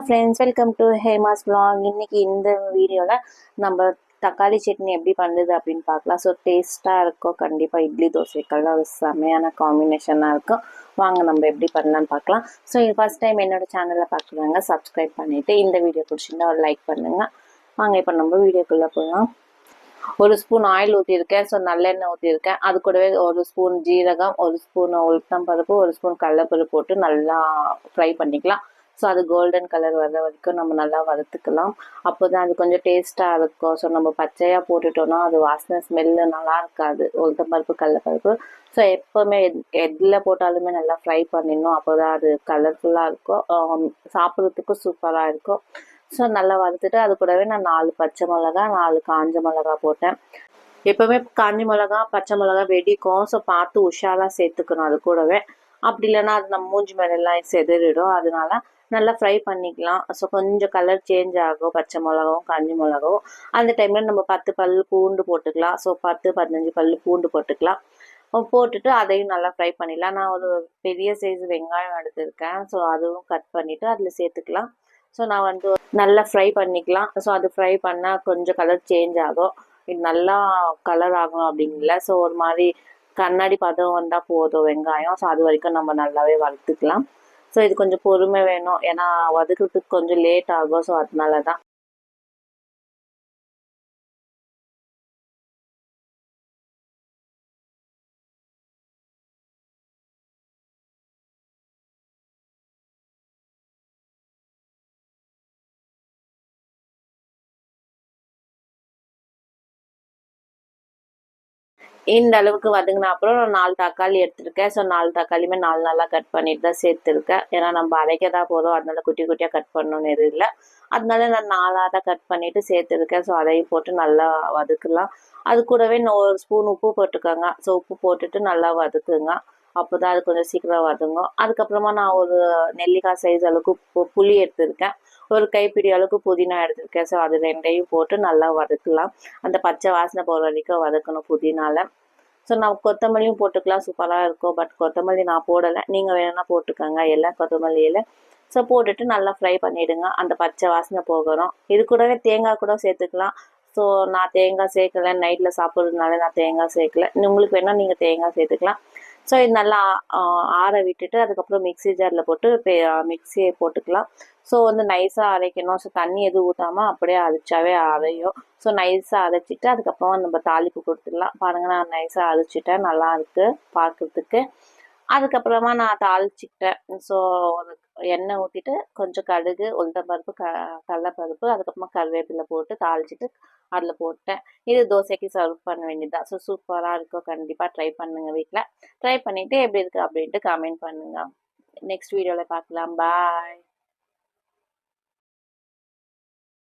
Friends, welcome to Hema's vlog. இன்னைக்கு இந்த வீடியோவில் நம்ம தக்காளி சட்னி எப்படி பண்ணுறது அப்படின்னு பார்க்கலாம். ஸோ டேஸ்ட்டாக இருக்கும். கண்டிப்பாக இட்லி தோசைக்கெல்லாம் ஒரு செமையான காம்பினேஷனாக இருக்கும். வாங்க நம்ம எப்படி பண்ணலான்னு பார்க்கலாம். ஸோ இது ஃபஸ்ட் டைம் என்னோட சேனலில் பார்க்குறாங்க, சப்ஸ்கிரைப் பண்ணிவிட்டு இந்த வீடியோ பிடிச்சிருந்தா ஒரு லைக் பண்ணுங்கள். வாங்க இப்போ நம்ம வீடியோக்குள்ளே போகலாம். ஒரு ஸ்பூன் ஆயில் ஊற்றிருக்கேன். ஸோ நல்லெண்ணெய் ஊற்றிருக்கேன். அது கூடவே ஒரு ஸ்பூன் ஜீரகம், ஒரு ஸ்பூன் உளுத்தம் பருப்பு, ஒரு ஸ்பூன் கடலைப்பருப்பு போட்டு நல்லா ஃப்ரை பண்ணிக்கலாம். ஸோ அது கோல்டன் கலர் வர வரைக்கும் நம்ம நல்லா வறுத்துக்கலாம். அப்போ தான் அது கொஞ்சம் டேஸ்ட்டாக இருக்கும். ஸோ நம்ம பச்சையாக போட்டுட்டோம்னா அது வாசனை ஸ்மெல்லு நல்லா இருக்காது, உளுத்தம் பருப்பு கடலைப்பருப்பு. ஸோ எப்போவுமே எதில் போட்டாலுமே நல்லா ஃப்ரை பண்ணிடணும். அப்போ தான் அது கலர்ஃபுல்லாக இருக்கும், சாப்பிட்றதுக்கும் சூப்பராக இருக்கும். ஸோ நல்லா வறுத்துட்டு அது கூடவே நான் 4 பச்சை மிளகா, 4 காஞ்ச மிளகா போட்டேன். எப்போவுமே காஞ்சி மிளகா பச்சை மிளகா வெடிக்கும். ஸோ பார்த்து உஷாராக சேர்த்துக்கணும் அது கூடவே. அப்படி இல்லைன்னா அது நம்ம மூஞ்சி மேலெல்லாம் செதறிடும். அதனால நல்லா ஃப்ரை பண்ணிக்கலாம். ஸோ கொஞ்சம் கலர் சேஞ்ச் ஆகும் பச்சை மிளகாவும் காஞ்சி மிளகாவும். அந்த டைமில் நம்ம 10 பல் பூண்டு போட்டுக்கலாம். ஸோ 10-15 பல் பூண்டு போட்டுக்கலாம். போட்டுட்டு அதையும் நல்லா ஃப்ரை பண்ணிடலாம். நான் ஒரு பெரிய சைஸ் வெங்காயம் எடுத்திருக்கேன். ஸோ அதுவும் கட் பண்ணிவிட்டு அதில் சேர்த்துக்கலாம். ஸோ நான் நல்லா ஃப்ரை பண்ணிக்கலாம். ஸோ அது ஃப்ரை பண்ணால் கொஞ்சம் கலர் சேஞ்ச் ஆகும். இது நல்லா கலர் ஆகணும் அப்படிங்கல. ஸோ ஒரு மாதிரி கண்ணாடி பதம் வந்தால் போதும் வெங்காயம். ஸோ அது வரைக்கும் நம்ம நல்லாவே வறுத்துக்கலாம். ஸோ இது கொஞ்சம் பொறுமை வேணும், ஏன்னா வதக்கிறதுக்கு கொஞ்சம் லேட் ஆகும். ஸோ அதனால தான். இந்த அளவுக்கு வதங்கின அப்புறம் நான் 4 தக்காளி எடுத்திருக்கேன். ஸோ 4 தக்காளியுமே 4 நல்லா கட் பண்ணிட்டு தான் சேர்த்துருக்கேன். ஏன்னா நம்ம அரைக்க தான் போதும், அதனால குட்டி குட்டியாக கட் பண்ணணும்னு எதுவும் இல்லை. அதனால நான் 4 தான் கட் பண்ணிட்டு சேர்த்துருக்கேன். ஸோ அதையும் போட்டு நல்லா வதக்கலாம். அது கூடவே நான் 1 ஸ்பூன் உப்பு போட்டுக்கோங்க. ஸோ உப்பு போட்டுட்டு நல்லா வதக்குங்க. அப்போ தான் அது கொஞ்சம் சீக்கிரம் வதங்கும். அதுக்கப்புறமா நான் ஒரு நெல்லிக்காய் சைஸ் அளவுக்கு புளி எடுத்திருக்கேன். ஒரு கைப்பிடி அளவுக்கு புதினா எடுத்திருக்கேன். ஸோ அது ரெண்டையும் போட்டு நல்லா வதக்கலாம். அந்த பச்சை வாசனை போகிற வரைக்கும் வதக்கணும் புதினால. ஸோ நான் கொத்தமல்லியும் போட்டுக்கலாம், சூப்பராக இருக்கும். பட் கொத்தமல்லி நான் போடலை, நீங்கள் வேணும்னா போட்டுக்கோங்க எல்லாம் கொத்தமல்லியில். ஸோ போட்டுட்டு நல்லா ஃப்ரை பண்ணிவிடுங்க, அந்த பச்சை வாசனை போகணும். இது கூடவே தேங்காய் கூட சேர்த்துக்கலாம். ஸோ நான் தேங்காய் சேர்க்கலை, நைட்டில் சாப்பிட்றதுனால நான் தேங்காய் சேர்க்கலை. உங்களுக்கு வேணால் நீங்கள் தேங்காய் சேர்த்துக்கலாம். ஸோ இது நல்லா ஆற விட்டுட்டு அதுக்கப்புறம் மிக்ஸி ஜாரில் போட்டு மிக்ஸியை போட்டுக்கலாம். ஸோ நைஸாக அரைக்கணும். ஸோ தண்ணி எதுவும் ஊற்றாமல் அப்படியே அரைச்சாவே அரையும். ஸோ நைஸாக அரைச்சிட்டு அதுக்கப்புறமா நம்ம தாளிப்பு கொடுத்துடலாம். பாருங்கள், நான் நைஸாக அரைச்சிட்டேன், நல்லாயிருக்கு பார்க்குறதுக்கு. அதுக்கப்புறமா நான் தாளிச்சிக்கிட்டேன். ஸோ ஒரு எண்ணெய் ஊற்றிட்டு கொஞ்சம் கடுகு, உளுத்தம்பருப்பு, கடலைப்பருப்பு, அதுக்கப்புறமா கருவேப்பிலை போட்டு தாளிச்சிட்டு அதில் போட்டேன். இது தோசைக்கு சர்வ் பண்ண வேண்டியதுதான். ஸோ சூப்பராக இருக்கும். கண்டிப்பாக ட்ரை பண்ணுங்கள் வீட்டில். ட்ரை பண்ணிவிட்டு எப்படி இருக்குது அப்படின்ட்டு கமெண்ட் பண்ணுங்கள். நெக்ஸ்ட் வீடியோவில் பார்க்கலாம். பாய்.